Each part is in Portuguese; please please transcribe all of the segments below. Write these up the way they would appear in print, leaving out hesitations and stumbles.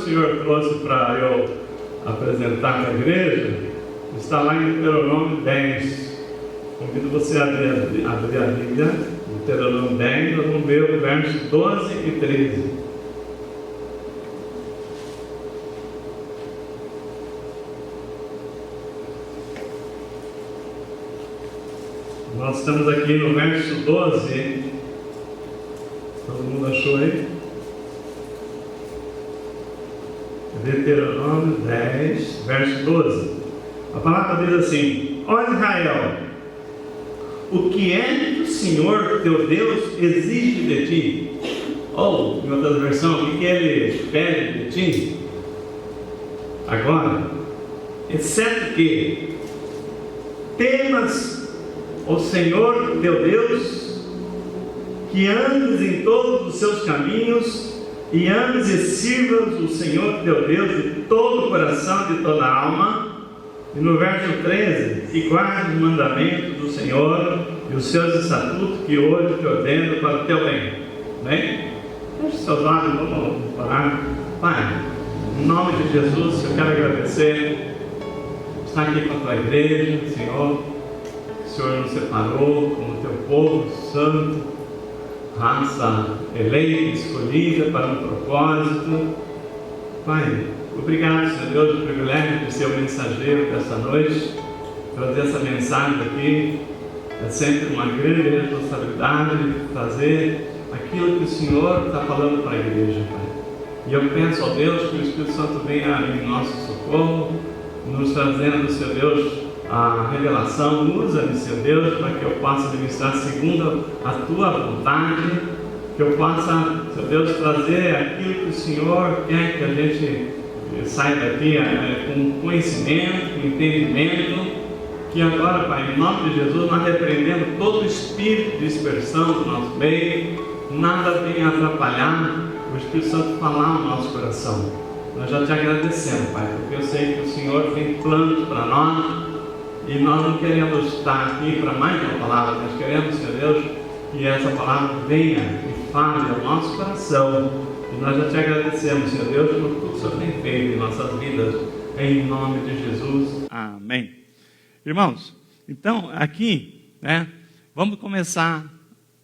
Senhor trouxe para eu apresentar para a igreja está lá em Deuteronômio 10. Convido você a abrir a Bíblia, Deuteronômio 10, nós vamos ver o verso 12 e 13. Nós estamos aqui no verso 12. Todo mundo achou aí? Deuteronômio 10, verso 12. A palavra diz assim: ó Israel, o que é que o Senhor teu Deus exige de ti? Ou, em outra versão, o que ele pede de ti? Agora, exceto que temas o Senhor teu Deus, que andes em todos os seus caminhos, e andes e sirvas o Senhor teu Deus de todo o coração, de toda a alma. E no verso 13, e guarde os mandamentos do Senhor e os seus estatutos que hoje te ordeno para o teu bem. Bem? Feche seus olhos, vamos parar. Pai, em nome de Jesus, eu quero agradecer por estar aqui com a tua igreja, Senhor. O Senhor nos separou como teu povo santo, raça eleita, escolhida para um propósito. Pai, obrigado, Senhor Deus, pelo privilégio de ser o mensageiro dessa noite, trazer essa mensagem aqui. É sempre uma grande responsabilidade fazer aquilo que o Senhor está falando para a igreja, Pai. E eu peço ao Deus que o Espírito Santo venha em nosso socorro, nos trazendo, Senhor Deus, a revelação. Usa-me, Senhor Deus, para que eu possa ministrar segundo a tua vontade, que eu possa, Senhor Deus, trazer aquilo que o Senhor quer que a gente saia daqui com conhecimento, com entendimento. Que agora, Pai, em nome de Jesus, nós repreendemos todo o espírito de dispersão do nosso meio, nada venha atrapalhar o Espírito Santo falar no nosso coração. Nós já te agradecemos, Pai, porque eu sei que o Senhor tem planos para nós. E nós não queremos estar aqui para mais uma palavra, nós queremos, Senhor Deus, que essa palavra venha e fale ao nosso coração. E nós já te agradecemos, Senhor Deus, por tudo que o Senhor tem feito em nossas vidas, em nome de Jesus. Amém. Irmãos, então aqui, vamos começar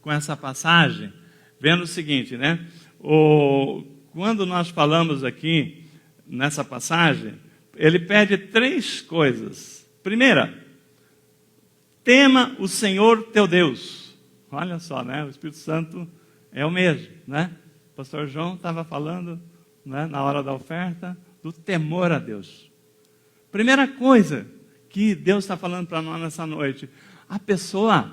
com essa passagem, vendo o seguinte, quando nós falamos aqui, nessa passagem, ele pede 3 coisas. Primeira, tema o Senhor teu Deus. Olha só, o Espírito Santo é o mesmo, O pastor João estava falando, na hora da oferta, do temor a Deus. Primeira coisa que Deus está falando para nós nessa noite, a pessoa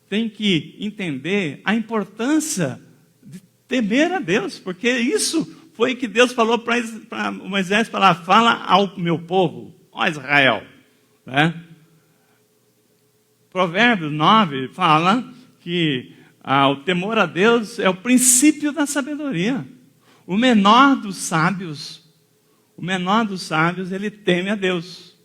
tem que entender a importância de temer a Deus, porque isso foi que Deus falou para Moisés, fala ao meu povo, ó Israel. Provérbios 9 fala que o temor a Deus é o princípio da sabedoria. O menor dos sábios, ele teme a Deus.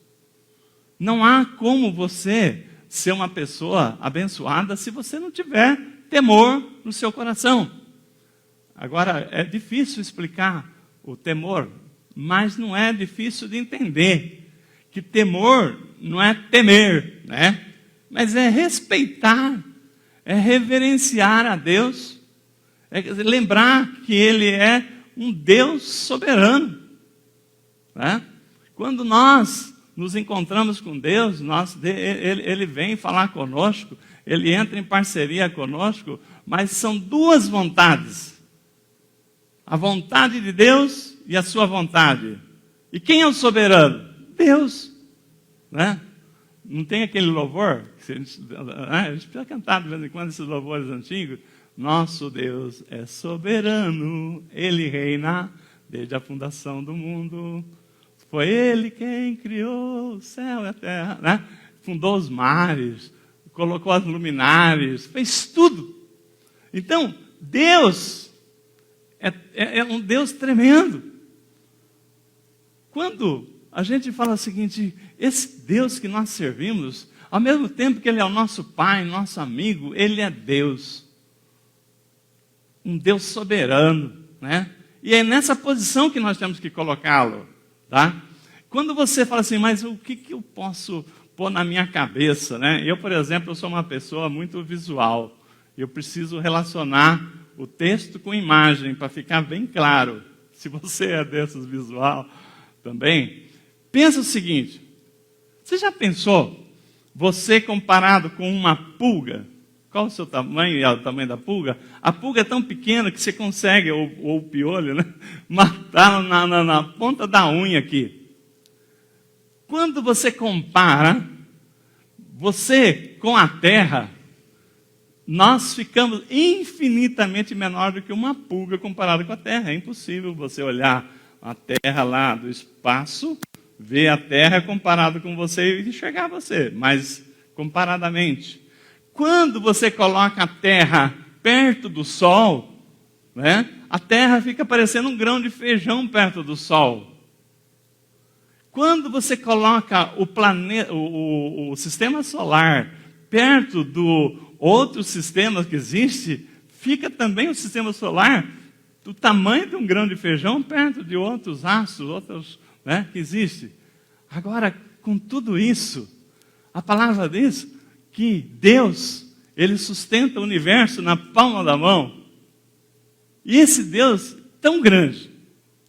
Não há como você ser uma pessoa abençoada se você não tiver temor no seu coração. Agora, é difícil explicar o temor, mas não é difícil de entender. Que temor não é temer, mas é respeitar, é reverenciar a Deus, é lembrar que Ele é um Deus soberano. Quando nós nos encontramos com Deus, Ele vem falar conosco, Ele entra em parceria conosco, mas são 2 vontades: a vontade de Deus e a sua vontade. E quem é o soberano? Deus, Não tem aquele louvor que a gente precisa cantar de vez em quando, esses louvores antigos. Nosso Deus é soberano, Ele reina desde a fundação do mundo. Foi Ele quem criou o céu e a terra, Fundou os mares, colocou as luminares, fez tudo. Então, Deus é um Deus tremendo. Quando a gente fala o seguinte, esse Deus que nós servimos, ao mesmo tempo que Ele é o nosso Pai, nosso amigo, Ele é Deus. Um Deus soberano, E é nessa posição que nós temos que colocá-lo, tá? Quando você fala assim, mas o que eu posso pôr na minha cabeça, né? Eu, por exemplo, eu sou uma pessoa muito visual. Eu preciso relacionar o texto com imagem para ficar bem claro. Se você é desses visual também, pensa o seguinte, você já pensou, você comparado com uma pulga, qual o seu tamanho e o tamanho da pulga? A pulga é tão pequena que você consegue, ou o piolho, né? Matar na ponta da unha aqui. Quando você compara você com a terra, nós ficamos infinitamente menor do que uma pulga comparada com a terra. É impossível você olhar a terra lá do espaço, ver a terra comparado com você e enxergar você, mas comparadamente. Quando você coloca a terra perto do sol, né, a terra fica parecendo um grão de feijão perto do sol. Quando você coloca o sistema solar perto do outro sistema que existe, fica também o sistema solar do tamanho de um grão de feijão perto de outros astros, outros, né, que existem. Agora, com tudo isso, a palavra diz que Deus, Ele sustenta o universo na palma da mão. E esse Deus tão grande,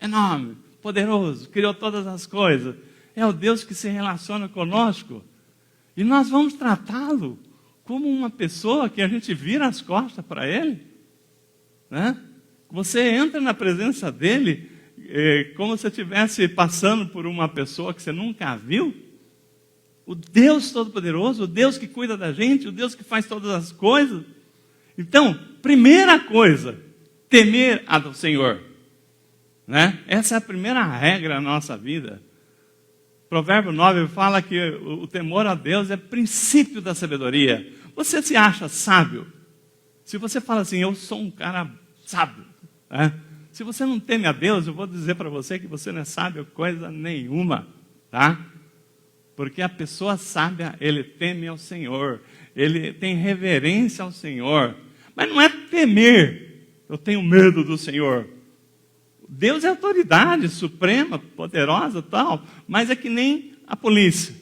enorme, poderoso, criou todas as coisas, é o Deus que se relaciona conosco. E nós vamos tratá-lo como uma pessoa que a gente vira as costas para Ele, né? Você entra na presença dEle como se estivesse passando por uma pessoa que você nunca viu. O Deus Todo-Poderoso, o Deus que cuida da gente, o Deus que faz todas as coisas. Então, primeira coisa, temer ao Senhor, né? Essa é a primeira regra da nossa vida. Provérbio 9 fala que o temor a Deus é princípio da sabedoria. Você se acha sábio? Se você fala assim, eu sou um cara sábio, né? Se você não teme a Deus, eu vou dizer para você que você não é sábio coisa nenhuma, tá? Porque a pessoa sábia, ele teme ao Senhor, ele tem reverência ao Senhor. Mas não é temer, eu tenho medo do Senhor. Deus é autoridade suprema, poderosa, tal, mas é que nem a polícia.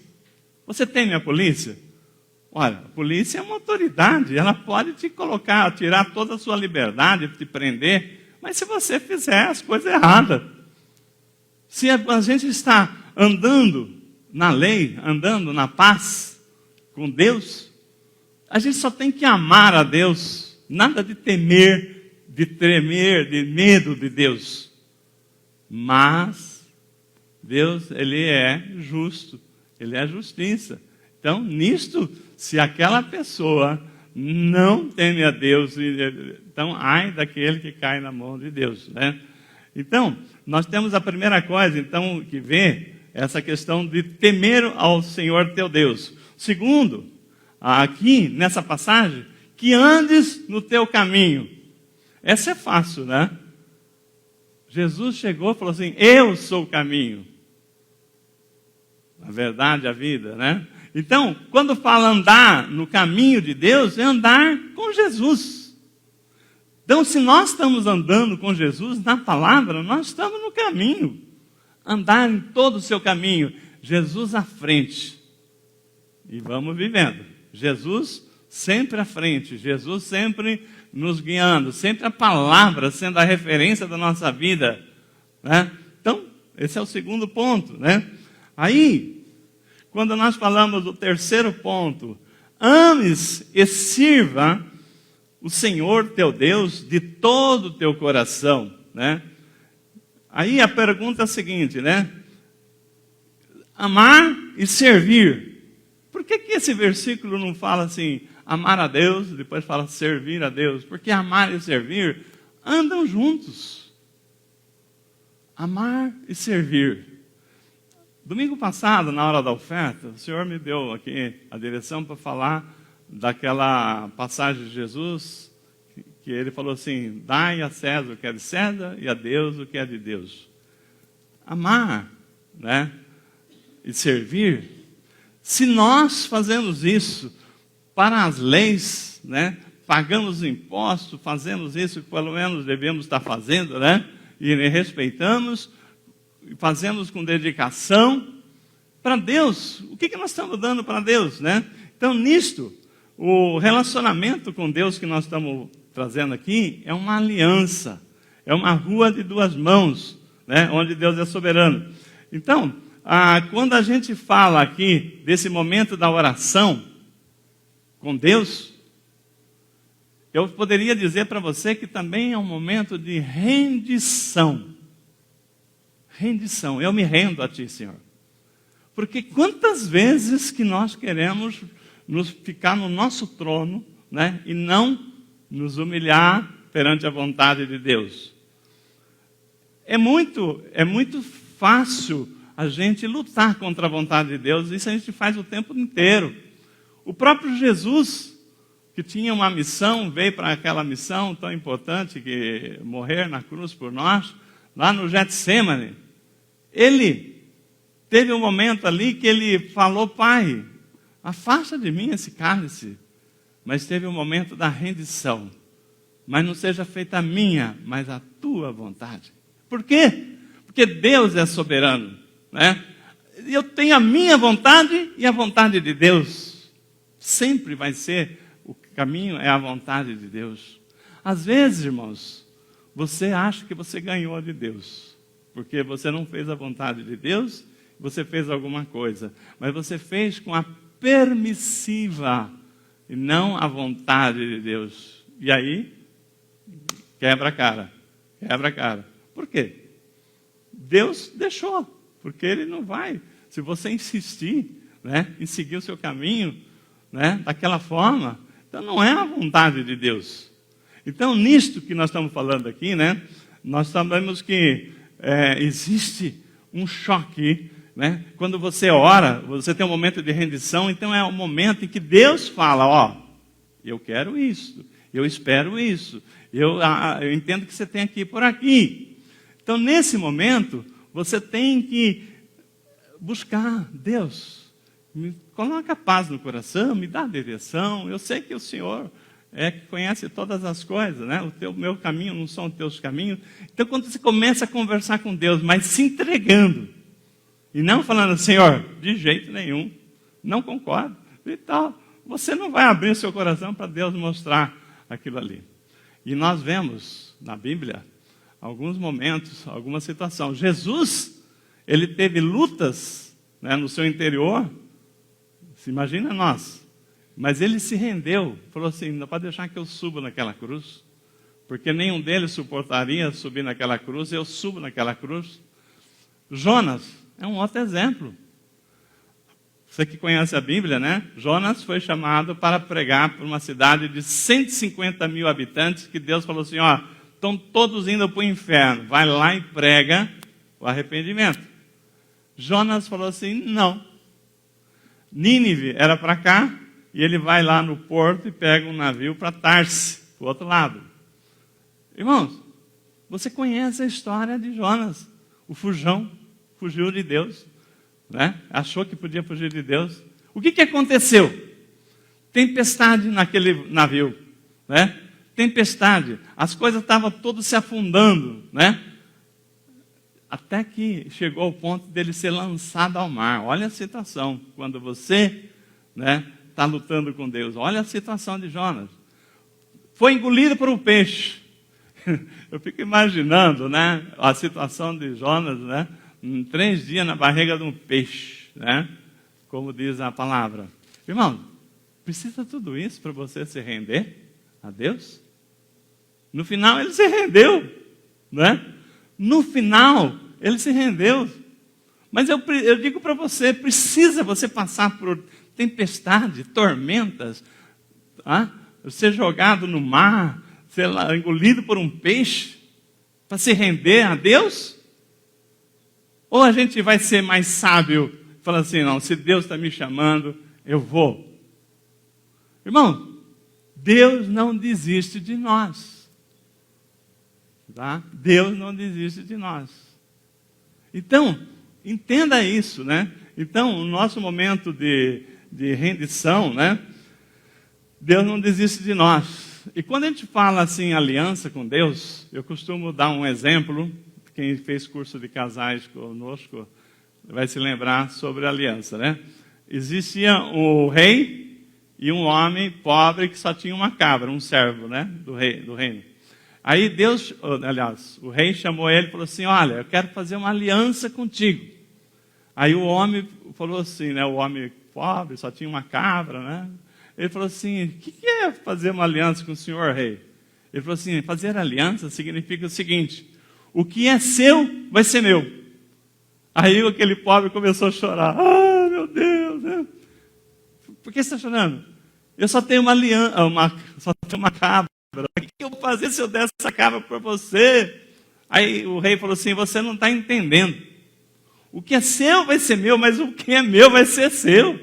Você teme a polícia? Olha, a polícia é uma autoridade, ela pode te colocar, tirar toda a sua liberdade, te prender, mas se você fizer as coisas erradas. Se a gente está andando na lei, andando na paz com Deus, a gente só tem que amar a Deus, nada de temer, de tremer, de medo de Deus. Mas Deus, Ele é justo, Ele é justiça. Então, nisto, se aquela pessoa não teme a Deus, então, ai daquele que cai na mão de Deus, né? Então, nós temos a primeira coisa, então, que vê essa questão de temer ao Senhor teu Deus. Segundo, aqui, nessa passagem, que andes no teu caminho. Essa é fácil, né? Jesus chegou e falou assim, eu sou o caminho, a verdade, a vida, né? Então, quando fala andar no caminho de Deus, é andar com Jesus. Então, se nós estamos andando com Jesus na palavra, nós estamos no caminho. Andar em todo o seu caminho, Jesus à frente. E vamos vivendo. Jesus sempre à frente, Jesus sempre nos guiando, sempre a palavra sendo a referência da nossa vida, né? Então, esse é o segundo ponto, né? Aí, quando nós falamos do terceiro ponto, ames e sirva o Senhor teu Deus de todo o teu coração, né? Aí a pergunta é a seguinte, né? Amar e servir. Por que esse versículo não fala assim, amar a Deus, depois fala servir a Deus? Porque amar e servir andam juntos. Amar e servir. Domingo passado, na hora da oferta, o Senhor me deu aqui a direção para falar daquela passagem de Jesus, que ele falou assim, dai a César o que é de César e a Deus o que é de Deus. Amar, né, e servir, se nós fazemos isso para as leis, né, pagamos impostos, fazemos isso que pelo menos devemos estar fazendo, né, e respeitamos, fazemos com dedicação para Deus. O que nós estamos dando para Deus, né? Então, nisto, o relacionamento com Deus que nós estamos trazendo aqui é uma aliança, é uma rua de duas mãos, né? Onde Deus é soberano. Então, quando a gente fala aqui desse momento da oração com Deus, eu poderia dizer para você que também é um momento de rendição. Rendição, eu me rendo a Ti, Senhor. Porque quantas vezes que nós queremos ficar no nosso trono, né, e não nos humilhar perante a vontade de Deus. É muito fácil a gente lutar contra a vontade de Deus, isso a gente faz o tempo inteiro. O próprio Jesus, que tinha uma missão, veio para aquela missão tão importante, que morrer na cruz por nós, lá no Getsêmani, ele teve um momento ali que ele falou: Pai, afasta de mim esse cálice. Mas teve um momento da rendição. Mas não seja feita a minha, mas a tua vontade. Por quê? Porque Deus é soberano, né? Eu tenho a minha vontade e a vontade de Deus. Sempre vai ser, o caminho é a vontade de Deus. Às vezes, irmãos, você acha que você ganhou de Deus, porque você não fez a vontade de Deus, você fez alguma coisa, mas você fez com a permissiva e não a vontade de Deus. E aí, quebra a cara. Quebra a cara. Por quê? Deus deixou, porque Ele não vai. Se você insistir, né, em seguir o seu caminho, né, daquela forma, então não é a vontade de Deus. Então, nisto que nós estamos falando aqui, né, nós sabemos que existe um choque, né? Quando você ora, você tem um momento de rendição, então é o momento em que Deus fala: ó, eu quero isso, eu espero isso, eu entendo que você tem que ir por aqui. Então, nesse momento, você tem que buscar Deus. Me coloca paz no coração, me dá direção. Eu sei que o Senhor que conhece todas as coisas, né? O meu caminho não são os teus caminhos. Então, quando você começa a conversar com Deus, mas se entregando, e não falando: Senhor, de jeito nenhum, não concordo e tal, você não vai abrir o seu coração para Deus mostrar aquilo ali. E nós vemos na Bíblia alguns momentos, alguma situação. Jesus, ele teve lutas, né, no seu interior. Se imagina nós. Mas ele se rendeu, falou assim: não pode deixar que eu suba naquela cruz, porque nenhum deles suportaria subir naquela cruz, eu subo naquela cruz. Jonas é um outro exemplo. Você que conhece a Bíblia, né? Jonas foi chamado para pregar para uma cidade de 150 mil habitantes, que Deus falou assim: ó, estão todos indo para o inferno, vai lá e prega o arrependimento. Jonas falou assim: não. Nínive era para cá, e ele vai lá no porto e pega um navio para Tarse, para o outro lado. Irmãos, você conhece a história de Jonas, o fujão, fugiu de Deus, né? Achou que podia fugir de Deus. O que aconteceu? Tempestade naquele navio, né? Tempestade, as coisas estavam todas se afundando, né? Até que chegou ao ponto dele ser lançado ao mar. Olha a situação, quando você, né, está lutando com Deus. Olha a situação de Jonas. Foi engolido por um peixe. Eu fico imaginando, né, a situação de Jonas, né, 3 dias na barriga de um peixe, né, como diz a palavra. Irmão, precisa tudo isso para você se render a Deus? No final ele se rendeu, né? No final ele se rendeu. Mas eu digo para você, precisa você passar por tempestade, tormentas, ser jogado no mar, ser engolido por um peixe, para se render a Deus? Ou a gente vai ser mais sábio, falando assim: não, se Deus está me chamando, eu vou. Irmão, Deus não desiste de nós. Tá? Deus não desiste de nós. Então, entenda isso, né? Então, o nosso momento de rendição, né? Deus não desiste de nós. E quando a gente fala assim, aliança com Deus, eu costumo dar um exemplo quem fez curso de casais conosco vai se lembrar sobre a aliança, né? Existia o rei e um homem pobre que só tinha uma cabra, um servo, né? Do reino. Aí Deus, aliás, o rei chamou ele e falou assim: olha, eu quero fazer uma aliança contigo. Aí o homem falou assim, né? O homem pobre, só tinha uma cabra, né? Ele falou assim: o que é fazer uma aliança com o senhor rei? Ele falou assim: fazer aliança significa o seguinte: o que é seu vai ser meu. Aí aquele pobre começou a chorar. Ah, meu Deus, né? Por que você está chorando? Eu só tenho uma aliança, só tenho uma cabra. O que eu vou fazer se eu der essa cabra para você? Aí o rei falou assim: você não está entendendo. O que é seu vai ser meu, mas o que é meu vai ser seu.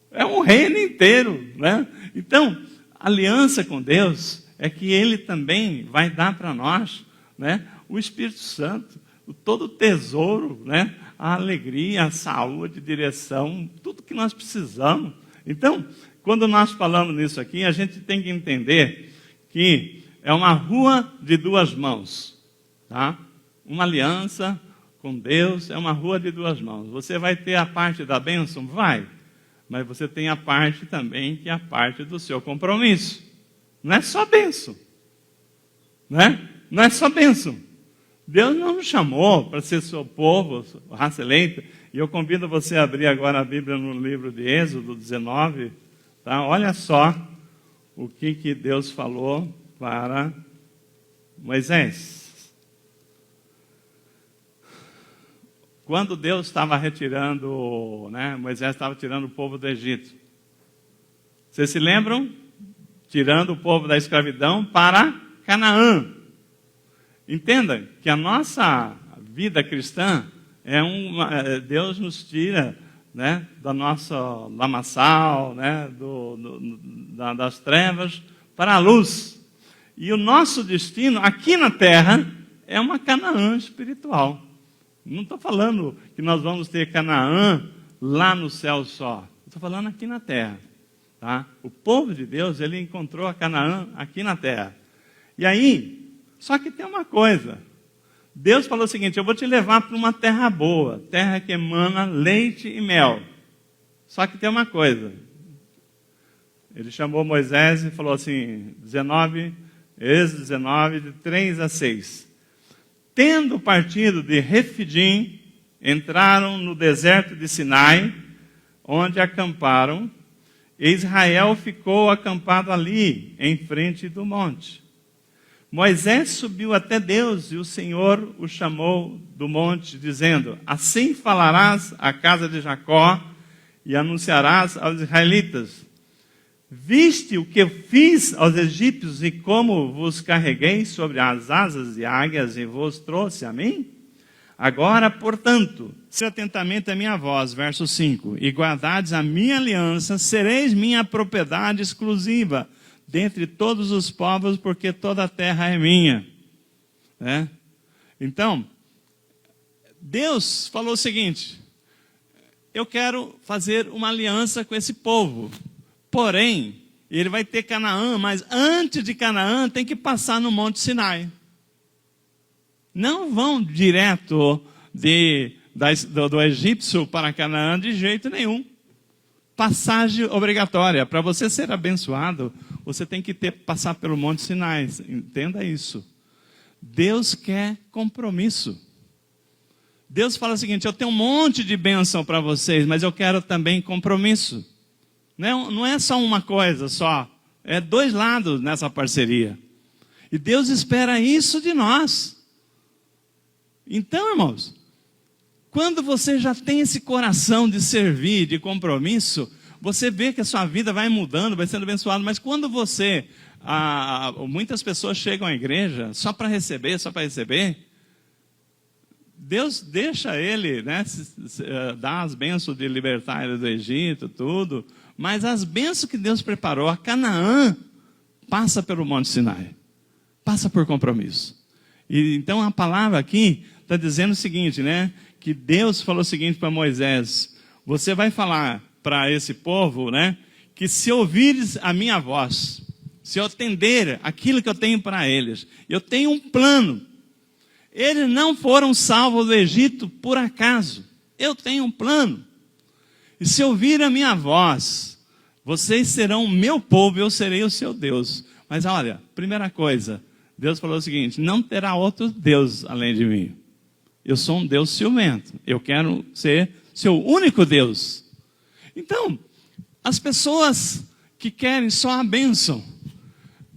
É um reino inteiro, né? Então, aliança com Deus é que Ele também vai dar para nós, né, o Espírito Santo, todo o tesouro, né, a alegria, a saúde, a direção, tudo que nós precisamos. Então, quando nós falamos nisso aqui, a gente tem que entender que é uma rua de duas mãos, tá? Uma aliança com Deus é uma rua de duas mãos. Você vai ter a parte da bênção? Vai. Mas você tem a parte também que é a parte do seu compromisso. Não é só bênção. Né? Não é só bênção. Deus não nos chamou para ser seu povo, raça eleita. E eu convido você a abrir agora a Bíblia no livro de Êxodo 19. Tá? Olha só o que Deus falou para Moisés. Quando Deus estava retirando, né, Moisés estava tirando o povo do Egito. Vocês se lembram? Tirando o povo da escravidão para Canaã. Entenda que a nossa vida cristã Deus nos tira, né, da nossa lamaçal, né, das trevas para a luz. E o nosso destino aqui na terra é uma Canaã espiritual. Não estou falando que nós vamos ter Canaã lá no céu só. Estou falando aqui na terra. Tá? O povo de Deus, ele encontrou a Canaã aqui na terra. E aí, só que tem uma coisa. Deus falou o seguinte: eu vou te levar para uma terra boa, terra que emana leite e mel. Só que tem uma coisa. Ele chamou Moisés e falou assim, Êxodo 19, de 3 a 6. Tendo partido de Refidim, entraram no deserto de Sinai, onde acamparam, e Israel ficou acampado ali, em frente do monte. Moisés subiu até Deus, e o Senhor o chamou do monte, dizendo: assim falarás à casa de Jacó, e anunciarás aos israelitas: viste o que eu fiz aos egípcios e como vos carreguei sobre as asas de águias e vos trouxe a mim? Agora, portanto, se atentamente a minha voz, verso 5, e guardardes a minha aliança, sereis minha propriedade exclusiva dentre todos os povos, porque toda a terra é minha. Né? Então, Deus falou o seguinte: eu quero fazer uma aliança com esse povo. Porém, ele vai ter Canaã, mas antes de Canaã tem que passar no Monte Sinai. Não vão direto do egípcio para Canaã de jeito nenhum. Passagem obrigatória. Para você ser abençoado, você tem que passar pelo Monte Sinai. Entenda isso. Deus quer compromisso. Deus fala o seguinte: eu tenho um monte de bênção para vocês, mas eu quero também compromisso. Não é só uma coisa só, é dois lados nessa parceria. E Deus espera isso de nós. Então, irmãos, quando você já tem esse coração de servir, de compromisso, você vê que a sua vida vai mudando, vai sendo abençoado. Mas quando muitas pessoas chegam à igreja só para receber, Deus deixa ele, né, dar as bênçãos de libertar ele do Egito, tudo. Mas as bênçãos que Deus preparou a Canaã, passa pelo Monte Sinai. Passa por compromisso. E então a palavra aqui está dizendo o seguinte, né? Que Deus falou o seguinte para Moisés: você vai falar para esse povo, né? Que se ouvires a minha voz, se eu atender aquilo que eu tenho para eles, eu tenho um plano. Eles não foram salvos do Egito por acaso. Eu tenho um plano. E se ouvir a minha voz, vocês serão o meu povo, eu serei o seu Deus. Mas olha, primeira coisa, Deus falou o seguinte: não terá outro Deus além de mim. Eu sou um Deus ciumento. Eu quero ser seu único Deus. Então, as pessoas que querem só a bênção,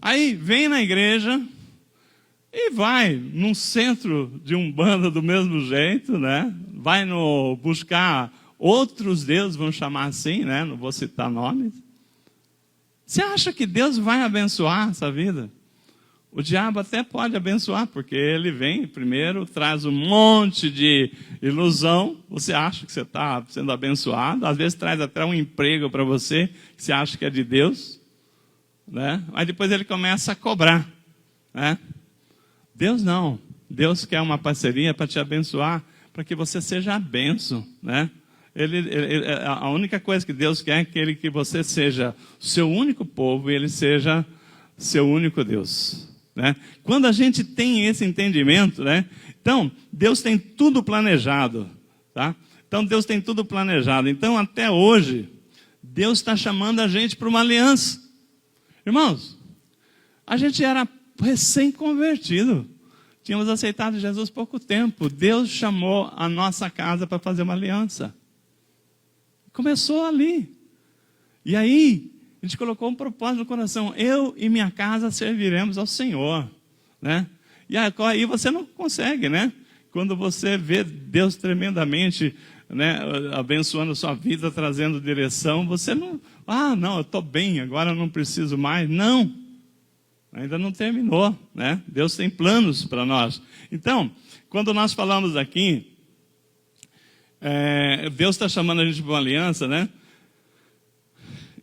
aí vem na igreja e vai num centro de umbanda do mesmo jeito, né? Vai buscar outros deuses, vamos chamar assim, né? Não vou citar nomes. Você acha que Deus vai abençoar essa vida? O diabo até pode abençoar, porque ele vem primeiro, traz um monte de ilusão. Você acha que você está sendo abençoado. Às vezes traz até um emprego para você, que você acha que é de Deus, né? Mas depois ele começa a cobrar, né? Deus não. Deus quer uma parceria para te abençoar, para que você seja a bênção, né? A única coisa que Deus quer é que você seja o seu único povo e Ele seja seu único Deus, né? Quando a gente tem esse entendimento, né? Então, Deus tem tudo planejado, tá? Então, Deus tem tudo planejado. Então, até hoje, Deus está chamando a gente para uma aliança. Irmãos, a gente era recém-convertido. Tínhamos aceitado Jesus há pouco tempo. Deus chamou a nossa casa para fazer uma aliança. Começou ali. E aí, a gente colocou um propósito no coração: eu e minha casa serviremos ao Senhor, né? E aí você não consegue, né? Quando você vê Deus tremendamente, né, abençoando a sua vida, trazendo direção, você não... não, eu estou bem, agora eu não preciso mais. Não, ainda não terminou, né? Deus tem planos para nós. Então, quando nós falamos aqui, Deus está chamando a gente para uma aliança, né?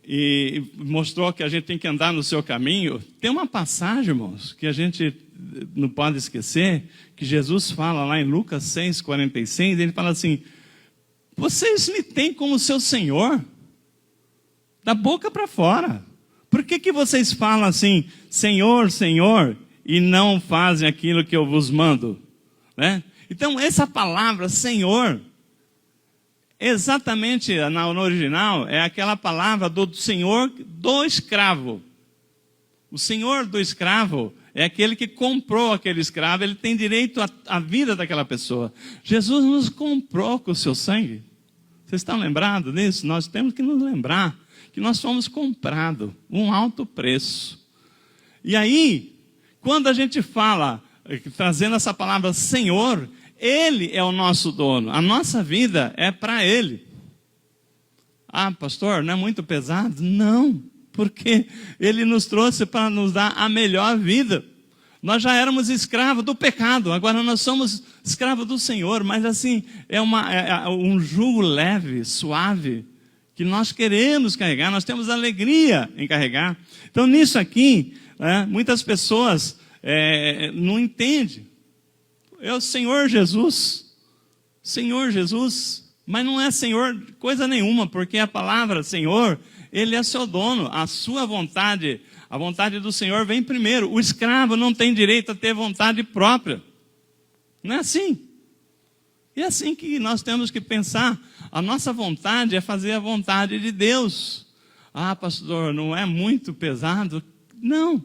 E mostrou que a gente tem que andar no seu caminho. Tem uma passagem, irmãos, que a gente não pode esquecer, que Jesus fala lá em Lucas 6,46, ele fala assim: vocês me têm como seu Senhor, da boca para fora. Por que vocês falam assim, Senhor, Senhor, e não fazem aquilo que eu vos mando, né? Então, essa palavra, Senhor, exatamente no original, é aquela palavra do senhor do escravo. O senhor do escravo é aquele que comprou aquele escravo, ele tem direito à vida daquela pessoa. Jesus nos comprou com o seu sangue. Vocês estão lembrados disso? Nós temos que nos lembrar que nós fomos comprados, um alto preço. E aí, quando a gente fala, trazendo essa palavra Senhor, Ele é o nosso dono, a nossa vida é para Ele. Ah, pastor, não é muito pesado? Não, porque Ele nos trouxe para nos dar a melhor vida. Nós já éramos escravos do pecado, agora nós somos escravos do Senhor, mas assim, é um jugo leve, suave, que nós queremos carregar, nós temos alegria em carregar. Então nisso aqui, muitas pessoas não entendem. É o Senhor Jesus, mas não é Senhor coisa nenhuma, porque a palavra Senhor, Ele é seu dono, a sua vontade, a vontade do Senhor vem primeiro. O escravo não tem direito a ter vontade própria, não é assim? E é assim que nós temos que pensar, a nossa vontade é fazer a vontade de Deus. Ah, pastor, não é muito pesado? Não.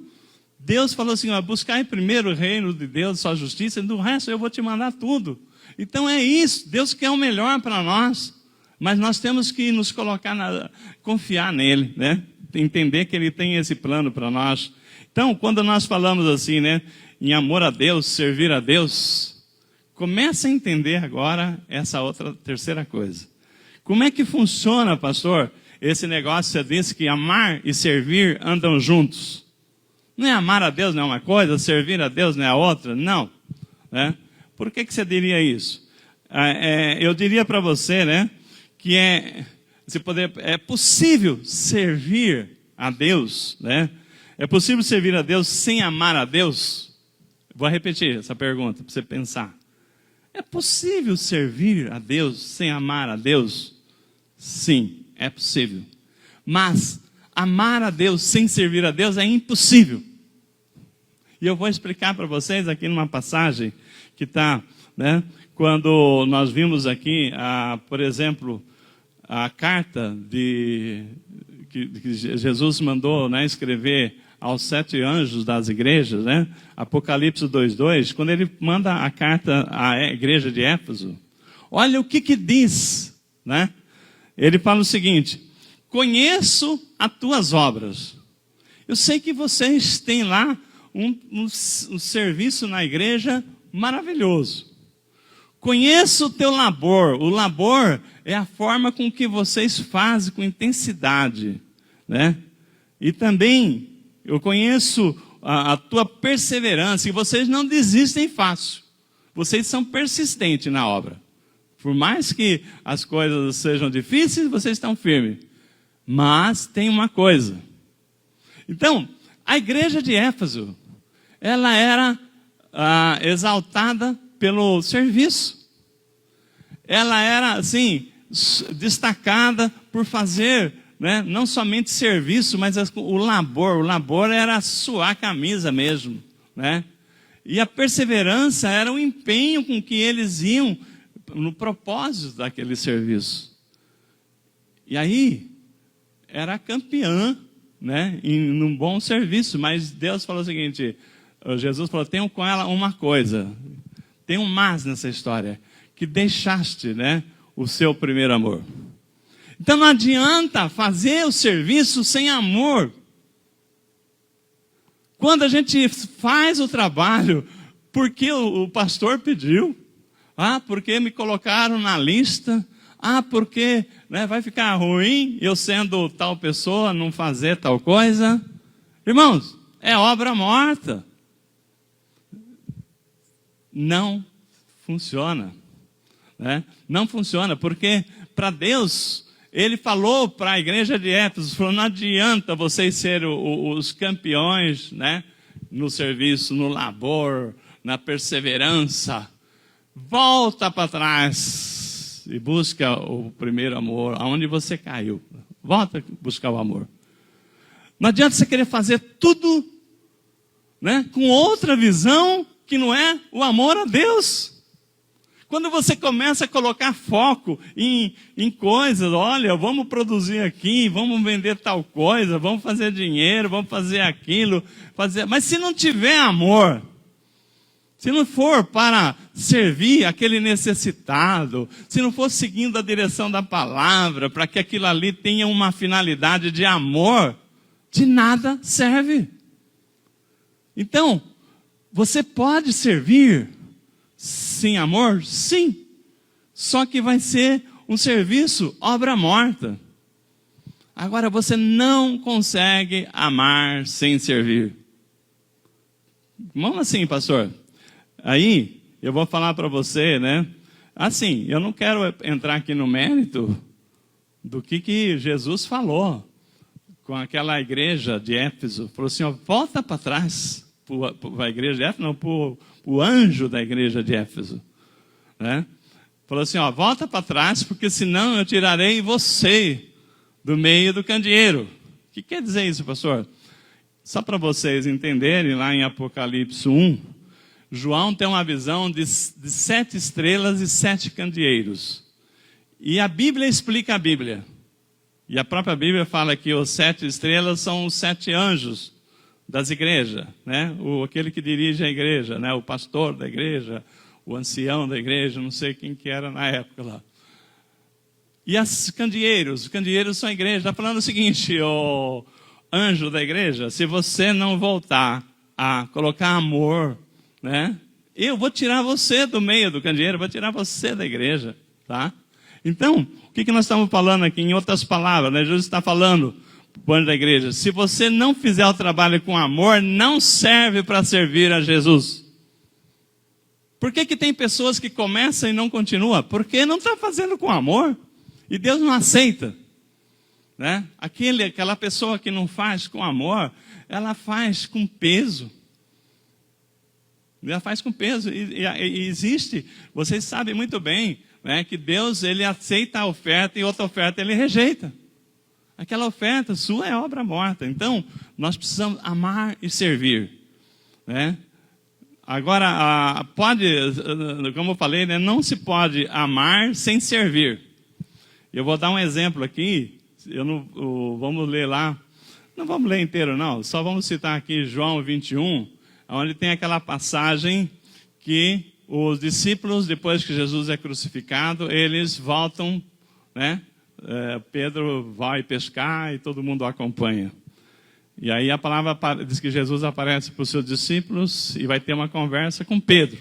Deus falou assim: buscai primeiro o reino de Deus, sua justiça, e do resto eu vou te mandar tudo. Então é isso, Deus quer o melhor para nós, mas nós temos que nos colocar, confiar nele, né? Entender que Ele tem esse plano para nós. Então, quando nós falamos assim, né, em amor a Deus, servir a Deus, comece a entender agora essa outra terceira coisa. Como é que funciona, pastor, esse negócio? Você disse que amar e servir andam juntos. Não é amar a Deus não é uma coisa, servir a Deus não é a outra? Não, né? Por que você diria isso? Eu diria para você, né, que é possível servir a Deus, né? É possível servir a Deus sem amar a Deus? Vou repetir essa pergunta para você pensar. É possível servir a Deus sem amar a Deus? Sim, é possível. Mas amar a Deus sem servir a Deus é impossível. E eu vou explicar para vocês aqui numa passagem que está, né? Quando nós vimos aqui, por exemplo, a carta que Jesus mandou, né, escrever aos 7 anjos das igrejas, né? Apocalipse 2:2, quando ele manda a carta à igreja de Éfeso, olha o que diz, né? Ele fala o seguinte: conheço as tuas obras. Eu sei que vocês têm lá um serviço na igreja maravilhoso. Conheço o teu labor. O labor é a forma com que vocês fazem com intensidade, né? E também eu conheço a tua perseverança, e vocês não desistem fácil. Vocês são persistentes na obra. Por mais que as coisas sejam difíceis, vocês estão firmes. Mas tem uma coisa. Então, a igreja de Éfeso, ela era exaltada pelo serviço. Ela era, assim, destacada por fazer, né, não somente serviço, mas o labor. O labor era suar a camisa mesmo, né? E a perseverança era o empenho com que eles iam no propósito daquele serviço. E aí, era campeã, né, num bom serviço. Mas Deus falou o seguinte, Jesus falou: tenho com ela uma coisa, tem um mas nessa história, que deixaste, né, o seu primeiro amor. Então não adianta fazer o serviço sem amor. Quando a gente faz o trabalho porque o pastor pediu, porque me colocaram na lista, porque, né, vai ficar ruim eu sendo tal pessoa, não fazer tal coisa. Irmãos, é obra morta. Não funciona, né? Não funciona, porque para Deus, Ele falou para a igreja de Éfeso, falou: não adianta vocês serem os campeões, né, no serviço, no labor, na perseverança. Volta para trás e busca o primeiro amor, aonde você caiu. Volta a buscar o amor. Não adianta você querer fazer tudo, né, com outra visão que não é o amor a Deus. Quando você começa a colocar foco em coisas, olha, vamos produzir aqui, vamos vender tal coisa, vamos fazer dinheiro, vamos fazer aquilo, mas se não tiver amor, se não for para servir aquele necessitado, se não for seguindo a direção da palavra, para que aquilo ali tenha uma finalidade de amor, de nada serve. Então, você pode servir sem amor? Sim. Só que vai ser um serviço obra morta. Agora, você não consegue amar sem servir. Como assim, pastor? Aí, eu vou falar para você, né? Assim, eu não quero entrar aqui no mérito do que Jesus falou com aquela igreja de Éfeso. Falou assim, volta para trás. Para a igreja de Éfeso, não, para o anjo da igreja de Éfeso, né? Falou assim, volta para trás, porque senão eu tirarei você do meio do candeeiro. O que quer dizer isso, pastor? Só para vocês entenderem, lá em Apocalipse 1, João tem uma visão de 7 estrelas e 7 candeeiros. E a Bíblia explica a Bíblia. E a própria Bíblia fala que os 7 estrelas são os 7 anjos das igrejas, né? Aquele que dirige a igreja, né? O pastor da igreja, o ancião da igreja, não sei quem que era na época lá. E os candeeiros são a igreja. Está falando o seguinte, o anjo da igreja, se você não voltar a colocar amor, né, eu vou tirar você do meio do candeeiro, vou tirar você da igreja, tá? Então, o que nós estamos falando aqui? Em outras palavras, né? Jesus está falando para o anjo da igreja, se você não fizer o trabalho com amor, não serve para servir a Jesus. Por que tem pessoas que começam e não continuam? Porque não está fazendo com amor. E Deus não aceita, né? Aquela pessoa que não faz com amor, ela faz com peso. Ela faz com peso. E existe, vocês sabem muito bem, né, que Deus, ele aceita a oferta e outra oferta ele rejeita. Aquela oferta sua é obra morta. Então, nós precisamos amar e servir, né? Agora, como eu falei, né, não se pode amar sem servir. Eu vou dar um exemplo aqui, vamos ler lá, não vamos ler inteiro não, só vamos citar aqui João 21, onde tem aquela passagem que os discípulos, depois que Jesus é crucificado, eles voltam, né? Pedro vai pescar e todo mundo o acompanha. E aí a palavra diz que Jesus aparece para os seus discípulos e vai ter uma conversa com Pedro.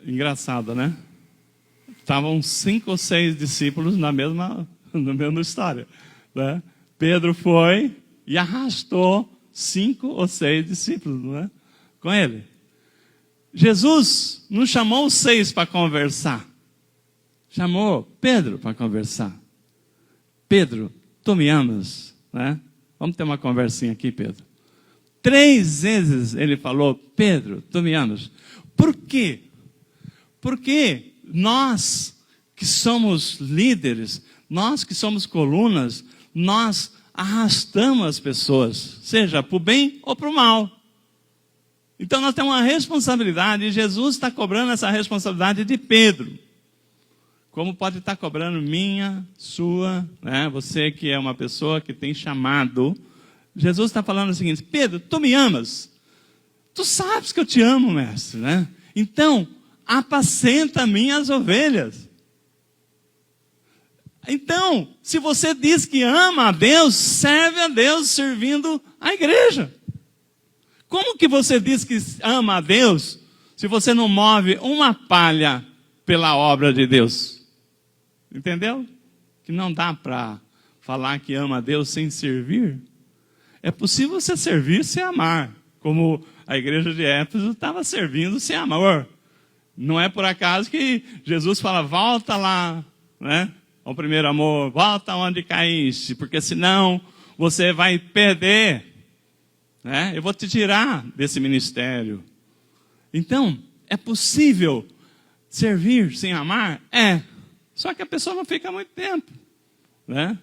Engraçado, né? Estavam 5 ou 6 discípulos na mesma história, né? Pedro foi e arrastou 5 ou 6 discípulos, né, com ele. Jesus não chamou os 6 para conversar. Chamou Pedro para conversar. Pedro, tu me amas, né? Vamos ter uma conversinha aqui, Pedro. 3 vezes ele falou, Pedro, tu me amas. Por quê? Porque nós que somos líderes, nós que somos colunas, nós arrastamos as pessoas, seja para o bem ou para o mal. Então nós temos uma responsabilidade, e Jesus está cobrando essa responsabilidade de Pedro. Como pode estar cobrando minha, sua, né? Você que é uma pessoa que tem chamado. Jesus está falando o seguinte, Pedro, tu me amas? Tu sabes que eu te amo, mestre, né? Então, apacenta minhas ovelhas. Então, se você diz que ama a Deus, serve a Deus servindo a igreja. Como que você diz que ama a Deus, se você não move uma palha pela obra de Deus? Entendeu? Que não dá para falar que ama a Deus sem servir. É possível você servir sem amar, como a igreja de Éfeso estava servindo sem amor. Não é por acaso que Jesus fala, volta lá, né? Ao primeiro amor, volta onde caíste, porque senão você vai perder, né? Eu vou te tirar desse ministério. Então, é possível servir sem amar? É. Só que a pessoa não fica muito tempo, né?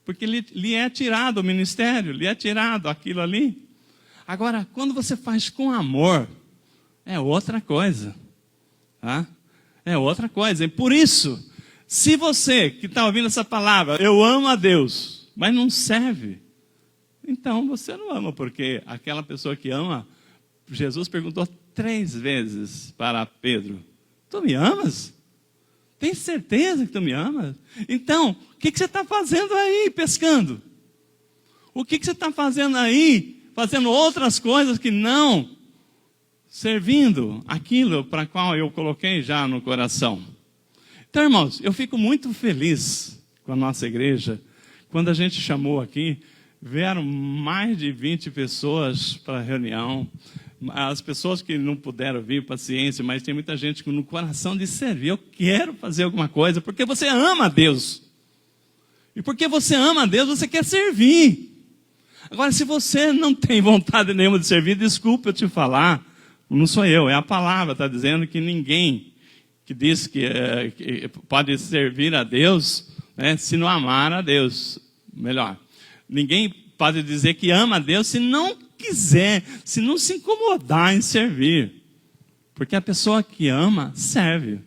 Porque lhe é tirado o ministério, lhe é tirado aquilo ali. Agora, quando você faz com amor, é outra coisa, tá? É outra coisa. E por isso, se você que está ouvindo essa palavra, eu amo a Deus, mas não serve, então você não ama, porque aquela pessoa que ama, Jesus perguntou 3 vezes para Pedro, tu me amas? Tem certeza que tu me amas? Então, o que você está fazendo aí pescando? O que você está fazendo aí, fazendo outras coisas que não servindo aquilo para qual eu coloquei já no coração? Então, irmãos, eu fico muito feliz com a nossa igreja. Quando a gente chamou aqui, vieram mais de 20 pessoas para a reunião. As pessoas que não puderam vir, paciência, mas tem muita gente no coração de servir. Eu quero fazer alguma coisa, porque você ama a Deus. E porque você ama a Deus, você quer servir. Agora, se você não tem vontade nenhuma de servir, desculpa eu te falar, não sou eu, é a palavra, está dizendo que ninguém que diz que pode servir a Deus, né, se não amar a Deus. Melhor, ninguém pode dizer que ama a Deus se não quiser, se não se incomodar em servir. Porque a pessoa que ama, serve.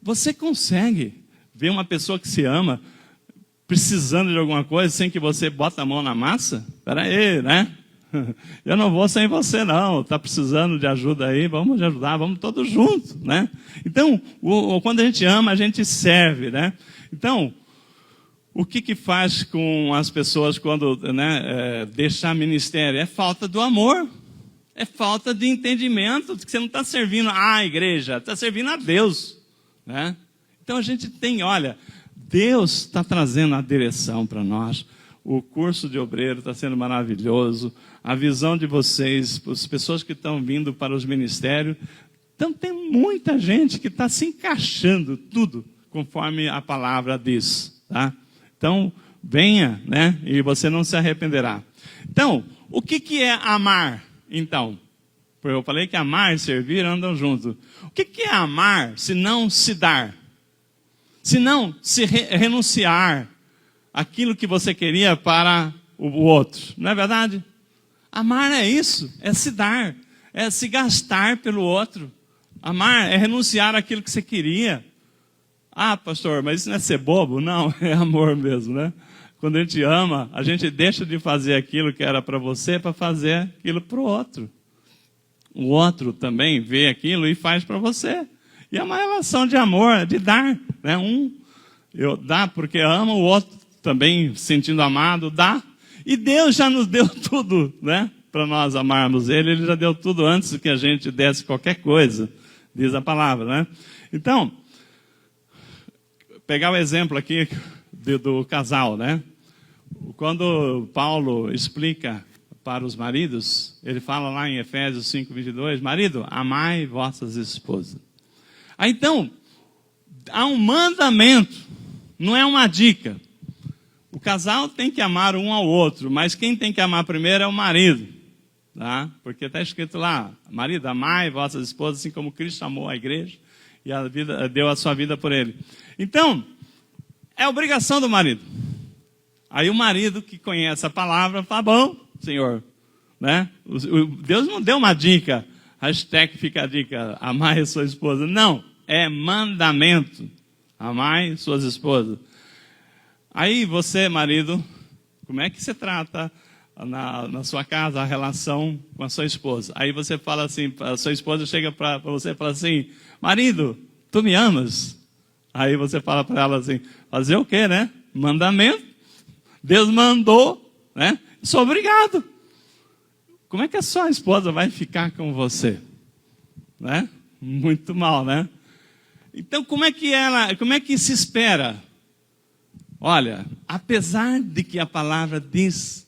Você consegue ver uma pessoa que se ama precisando de alguma coisa sem que você bota a mão na massa? Espera aí, né? Eu não vou sem você não, está precisando de ajuda aí, vamos ajudar, vamos todos juntos, né? Então, quando a gente ama, a gente serve, né? Então, o que faz com as pessoas quando, né, deixar ministério? É falta do amor, é falta de entendimento de que você não está servindo à igreja, está servindo a Deus, né? Então a gente tem, olha, Deus está trazendo a direção para nós. O curso de obreiro está sendo maravilhoso. A visão de vocês, as pessoas que estão vindo para os ministérios. Então tem muita gente que está se encaixando tudo conforme a palavra diz, tá? Então, venha, né? E você não se arrependerá. Então, o que é amar, então? Porque eu falei que amar e servir andam juntos. O que é amar se não se dar? Se não se renunciar aquilo que você queria para o outro? Não é verdade? Amar é isso, é se dar, é se gastar pelo outro. Amar é renunciar àquilo que você queria. Ah, pastor, mas isso não é ser bobo? Não, é amor mesmo, né? Quando a gente ama, a gente deixa de fazer aquilo que era para você para fazer aquilo para o outro. O outro também vê aquilo e faz para você. E é uma relação de amor, de dar, né? Eu dá porque ama, o outro também, sentindo amado, dá. E Deus já nos deu tudo, né? Para nós amarmos Ele. Ele já deu tudo antes que a gente desse qualquer coisa, diz a palavra, né? Então, pegar o exemplo aqui do casal, né? Quando Paulo explica para os maridos, ele fala lá em Efésios 5:22, marido, amai vossas esposas. Aí então, há um mandamento, não é uma dica. O casal tem que amar um ao outro, mas quem tem que amar primeiro é o marido. Tá? Porque está escrito lá, marido, amai vossas esposas, assim como Cristo amou a igreja e deu a sua vida por ele. Então, é obrigação do marido. Aí o marido que conhece a palavra fala, bom, Senhor, né? Deus não deu uma dica, hashtag fica a dica, amai sua esposa. Não, é mandamento, amai suas esposas. Aí você, marido, como é que você trata na sua casa a relação com a sua esposa? Aí você fala assim, a sua esposa chega para você e fala assim, marido, tu me amas? Aí você fala para ela assim, fazer o quê, né? Mandamento. Deus mandou, né? Sou obrigado. Como é que a sua esposa vai ficar com você? Né? Muito mal, né? Então, como é que se espera? Olha, apesar de que a palavra diz,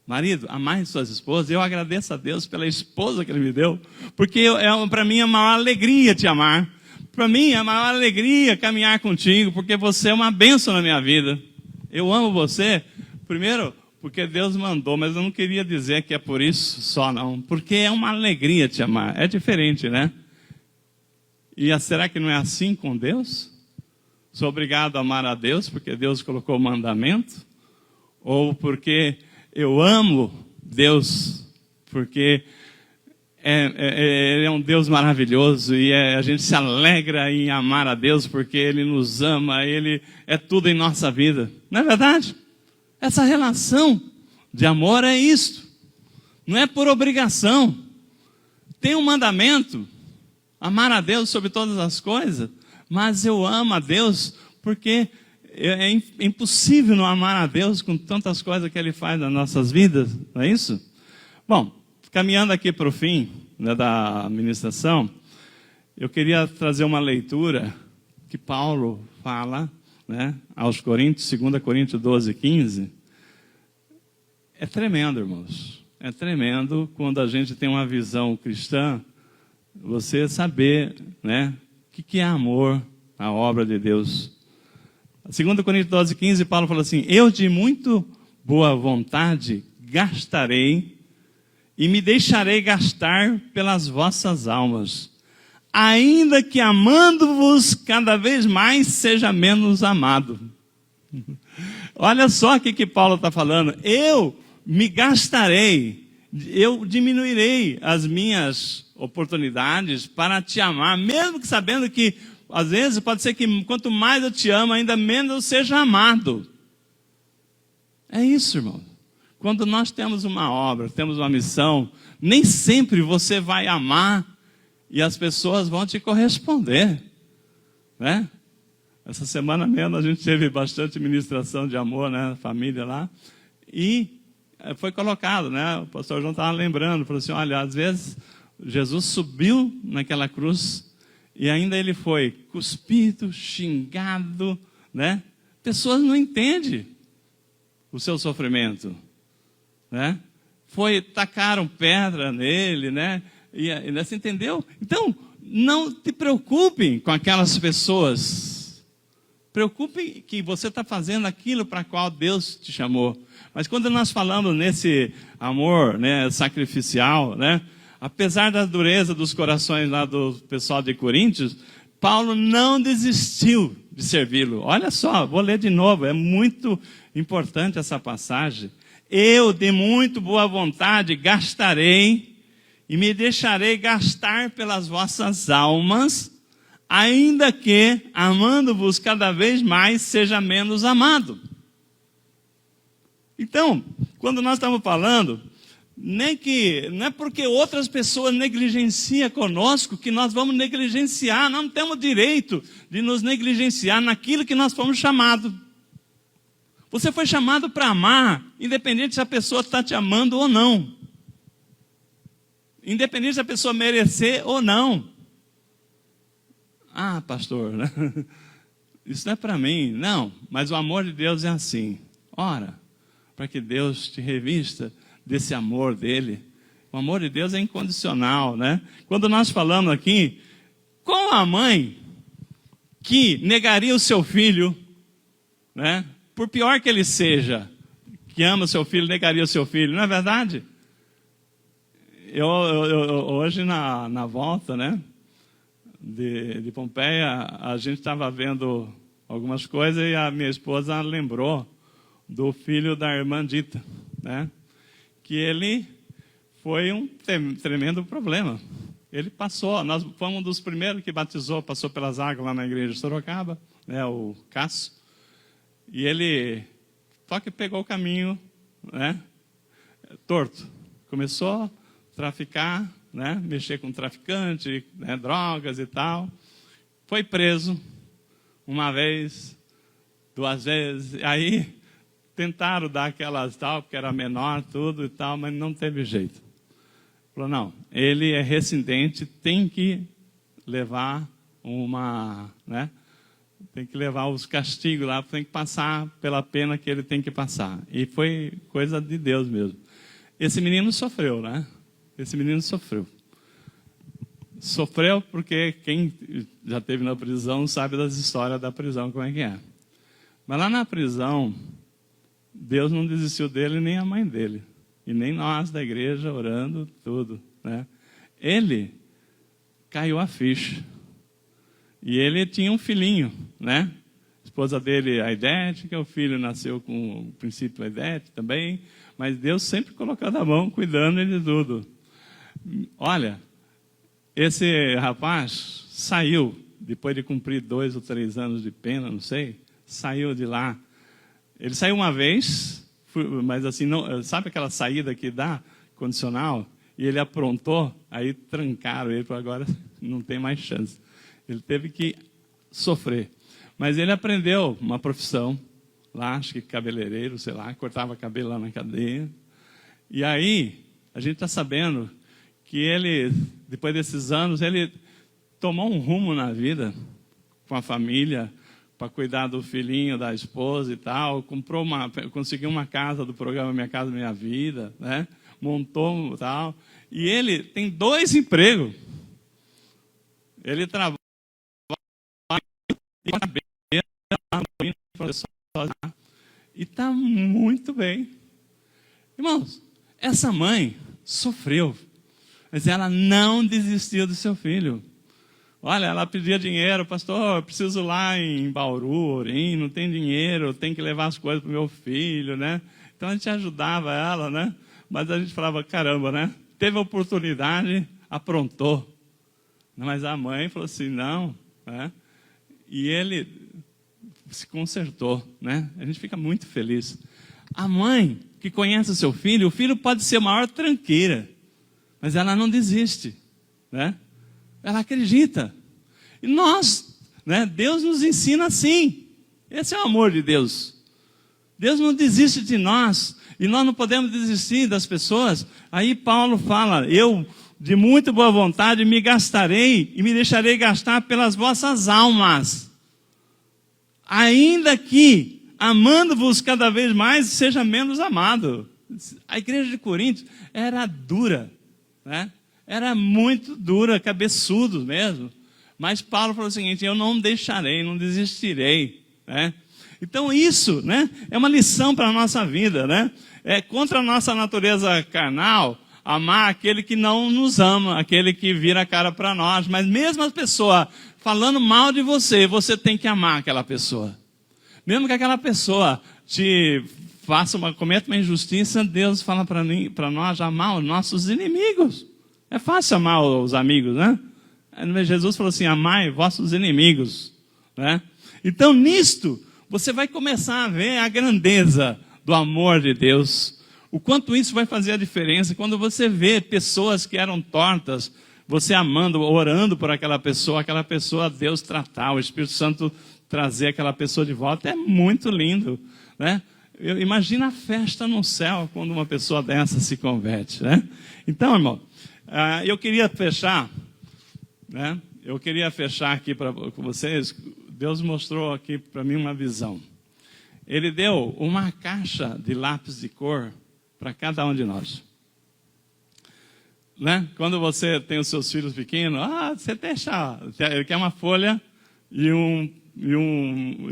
marido, amai suas esposas, eu agradeço a Deus pela esposa que Ele me deu, porque para mim é a maior alegria te amar. Para mim é a maior alegria caminhar contigo, porque você é uma bênção na minha vida. Eu amo você, primeiro, porque Deus mandou, mas eu não queria dizer que é por isso só não, porque é uma alegria te amar, é diferente, né? E será que não é assim com Deus? Sou obrigado a amar a Deus, porque Deus colocou o mandamento? Ou porque eu amo Deus, porque Ele é um Deus maravilhoso e a gente se alegra em amar a Deus porque Ele nos ama, Ele é tudo em nossa vida. Não é verdade? Essa relação de amor é isto. Não é por obrigação. Tem um mandamento, amar a Deus sobre todas as coisas, mas eu amo a Deus porque é impossível não amar a Deus com tantas coisas que Ele faz nas nossas vidas, não é isso? Bom, caminhando aqui para o fim, né, da ministração, eu queria trazer uma leitura que Paulo fala, né, aos Coríntios, 2 Coríntios 12:15. É tremendo, irmãos. É tremendo quando a gente tem uma visão cristã, você saber, né, o que é amor, a obra de Deus. 2 Coríntios 12:15, Paulo fala assim, eu de muito boa vontade gastarei e me deixarei gastar pelas vossas almas, ainda que amando-vos cada vez mais seja menos amado. Olha só o que Paulo está falando. Eu me gastarei, eu diminuirei as minhas oportunidades para te amar, mesmo que sabendo que, às vezes, pode ser que quanto mais eu te amo, ainda menos eu seja amado. É isso, irmão. Quando nós temos uma obra, temos uma missão, nem sempre você vai amar e as pessoas vão te corresponder, né? Essa semana mesmo a gente teve bastante ministração de amor, né? Família lá. E foi colocado, né? O pastor João estava lembrando, falou assim, olha, às vezes Jesus subiu naquela cruz e ainda ele foi cuspido, xingado, né? Pessoas não entendem o seu sofrimento, né? Tacaram pedra nele, né? E você entendeu? Então, não te preocupem com aquelas pessoas. Preocupe que você está fazendo aquilo para qual Deus te chamou. Mas quando nós falamos nesse amor, né, sacrificial, né, apesar da dureza dos corações lá do pessoal de Coríntios, Paulo não desistiu de servi-lo. Olha só, vou ler de novo, é muito importante essa passagem. eu de muito boa vontade gastarei e me deixarei gastar pelas vossas almas, ainda que, amando-vos cada vez mais, seja menos amado. Então, quando nós estamos falando, não é porque outras pessoas negligenciam conosco que nós vamos negligenciar. Nós não temos direito de nos negligenciar naquilo que nós fomos chamados. Você foi chamado para amar, independente se a pessoa está te amando ou não. Independente se a pessoa merecer ou não. Ah, pastor, né? Isso não é para mim. Não, mas o amor de Deus é assim. Ora, para que Deus te revista desse amor dele. O amor de Deus é incondicional, né? Quando nós falamos aqui, qual a mãe que negaria o seu filho, né? Por pior que ele seja, que ama o seu filho, negaria o seu filho, não é verdade? Hoje na volta, né, de Pompeia, a gente estava vendo algumas coisas e a minha esposa lembrou do filho da irmã Dita, né? Que ele foi um tremendo problema. Ele passou, nós fomos um dos primeiros que batizou, passou pelas águas lá na igreja de Sorocaba, né, o Cássio, e ele só que pegou o caminho, né, torto. Começou a traficar, né, mexer com traficante, né, drogas e tal. Foi preso uma vez, 2 vezes, aí tentaram dar aquelas tal, porque era menor, tudo e tal, mas não teve jeito. Falou, não, ele é reincidente, tem que levar né? Tem que levar os castigos lá, tem que passar pela pena que ele tem que passar. E foi coisa de Deus mesmo. Esse menino sofreu, né? Esse menino sofreu. Sofreu porque quem já esteve na prisão sabe das histórias da prisão, como é que é. Mas lá na prisão, Deus não desistiu dele, nem a mãe dele. E nem nós da igreja orando, tudo, né? Ele caiu a ficha. E ele tinha um filhinho, né? A esposa dele, a Idete, que o filho nasceu com o princípio a Idete também. Mas Deus sempre colocando a mão, cuidando de tudo. Olha, esse rapaz saiu, depois de cumprir 2 ou 3 anos de pena, não sei, saiu de lá. Ele saiu uma vez, mas assim, não, sabe aquela saída que dá, condicional? E ele aprontou, aí trancaram ele, para agora não tem mais chance. Ele teve que sofrer. Mas ele aprendeu uma profissão, lá, acho que cabeleireiro, sei lá, cortava cabelo lá na cadeia. E aí, a gente está sabendo que ele, depois desses anos, ele tomou um rumo na vida, com a família, para cuidar do filhinho, da esposa e tal, conseguiu uma casa do programa Minha Casa Minha Vida, né? Montou tal. E ele tem 2 empregos. Ele trabalha e está muito bem. Irmãos, essa mãe sofreu, mas ela não desistiu do seu filho. Olha, ela pedia dinheiro, pastor, eu preciso lá em Bauru, Ourim, não tem dinheiro, tem que levar as coisas para o meu filho, né? Então a gente ajudava ela, né? Mas a gente falava, caramba, né? Teve a oportunidade, aprontou. Mas a mãe falou assim, não, né? E ele se consertou, né? A gente fica muito feliz. A mãe que conhece o seu filho, o filho pode ser a maior tranqueira, mas ela não desiste, né? Ela acredita. E nós, né? Deus nos ensina assim. Esse é o amor de Deus. Deus não desiste de nós, e nós não podemos desistir das pessoas. Aí Paulo fala, eu de muito boa vontade me gastarei e me deixarei gastar pelas vossas almas, ainda que, amando-vos cada vez mais, seja menos amado. A igreja de Corinto era dura, né? Era muito dura, cabeçudo mesmo. Mas Paulo falou o seguinte, eu não deixarei, não desistirei, né? Então isso, né, é uma lição para a nossa vida, né? É contra a nossa natureza carnal, amar aquele que não nos ama, aquele que vira a cara para nós. Mas mesmo as pessoas falando mal de você, você tem que amar aquela pessoa. Mesmo que aquela pessoa te cometa uma injustiça, Deus fala para nós amar os nossos inimigos. É fácil amar os amigos, né? Jesus falou assim, amai vossos inimigos, né? Então, nisto, você vai começar a ver a grandeza do amor de Deus. O quanto isso vai fazer a diferença quando você vê pessoas que eram tortas, você amando, orando por aquela pessoa, Deus tratar, o Espírito Santo trazer aquela pessoa de volta. É muito lindo, né? Imagina a festa no céu quando uma pessoa dessa se converte, né? Então, irmão, eu queria fechar, né? Eu queria fechar aqui com vocês. Deus mostrou aqui para mim uma visão. Ele deu uma caixa de lápis de cor para cada um de nós. Né? Quando você tem os seus filhos pequenos, você deixa, ele quer uma folha e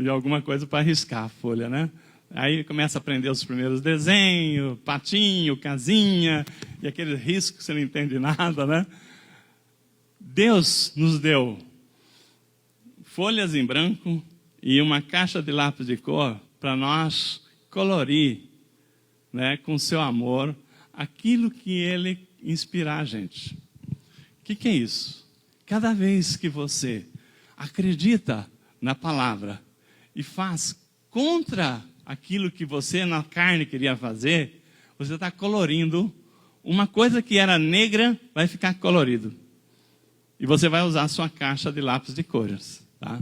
alguma coisa para riscar a folha, né? Aí começa a aprender os primeiros desenhos, patinho, casinha, e aquele risco que você não entende nada, né? Deus nos deu folhas em branco e uma caixa de lápis de cor para nós colorir, né, com seu amor, aquilo que Ele inspirar a gente. O que é isso? Cada vez que você acredita na palavra e faz contra aquilo que você na carne queria fazer, você está colorindo. Uma coisa que era negra vai ficar colorido. E você vai usar a sua caixa de lápis de cores. Tá?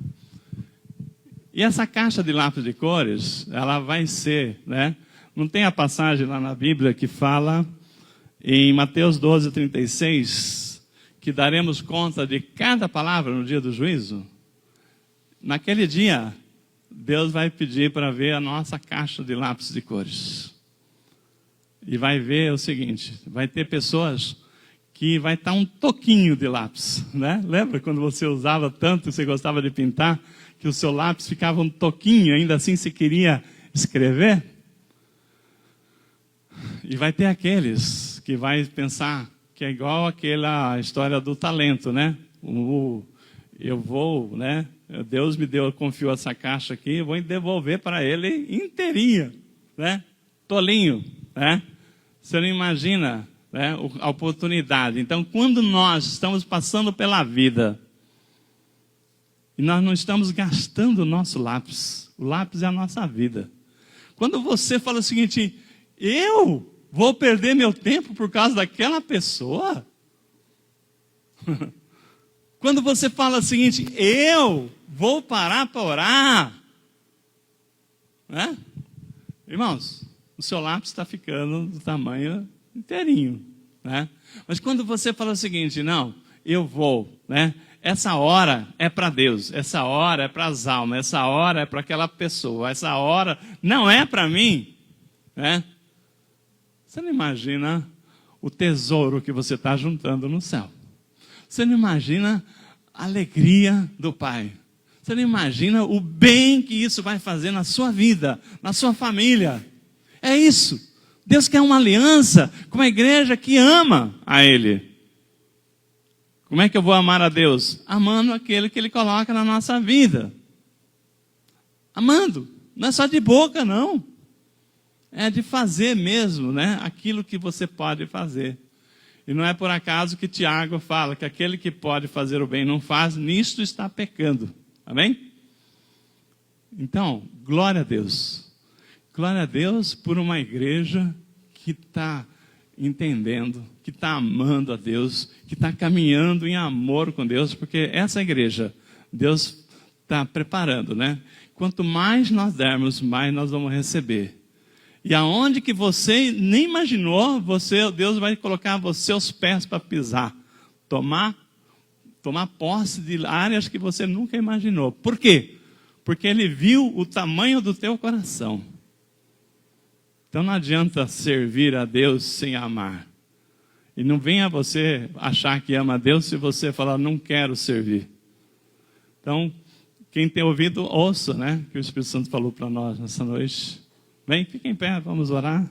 E essa caixa de lápis de cores, ela vai ser, né? Não tem a passagem lá na Bíblia que fala, em Mateus 12:36, que daremos conta de cada palavra no dia do juízo? Naquele dia, Deus vai pedir para ver a nossa caixa de lápis de cores. E vai ver o seguinte, vai ter pessoas que vai estar um toquinho de lápis, né? Lembra quando você usava tanto, você gostava de pintar, que o seu lápis ficava um toquinho, ainda assim você queria escrever? E vai ter aqueles que vai pensar que é igual aquela história do talento, né? Eu vou, né? Deus confiou essa caixa aqui, eu vou devolver para ele inteirinha, né? Tolinho, né? Você não imagina, né, a oportunidade. Então, quando nós estamos passando pela vida e nós não estamos gastando o nosso lápis, o lápis é a nossa vida. Quando você fala o seguinte, eu vou perder meu tempo por causa daquela pessoa? Quando você fala o seguinte, eu vou parar para orar, né? Irmãos, o seu lápis está ficando do tamanho inteirinho, né? Mas quando você fala o seguinte, não, eu vou, né? Essa hora é para Deus, essa hora é para as almas, essa hora é para aquela pessoa, essa hora não é para mim, né? Você não imagina o tesouro que você está juntando no céu. Você não imagina a alegria do Pai. Você não imagina o bem que isso vai fazer na sua vida, na sua família. É isso. Deus quer uma aliança com uma igreja que ama a Ele. Como é que eu vou amar a Deus? Amando aquele que Ele coloca na nossa vida. Amando. Não é só de boca, não. É de fazer mesmo, né? Aquilo que você pode fazer. E não é por acaso que Tiago fala que aquele que pode fazer o bem não faz, nisto está pecando. Amém? Então, glória a Deus. Glória a Deus por uma igreja que está entendendo, que está amando a Deus, que está caminhando em amor com Deus, porque essa igreja, Deus está preparando, né? Quanto mais nós dermos, mais nós vamos receber. E aonde que você nem imaginou, Deus vai colocar os seus pés para pisar, tomar posse de áreas que você nunca imaginou. Por quê? Porque Ele viu o tamanho do teu coração. Então não adianta servir a Deus sem amar. E não venha você achar que ama a Deus se você falar, não quero servir. Então, quem tem ouvido, ouça, né? Que o Espírito Santo falou para nós nessa noite. Vem, fica em pé, vamos orar.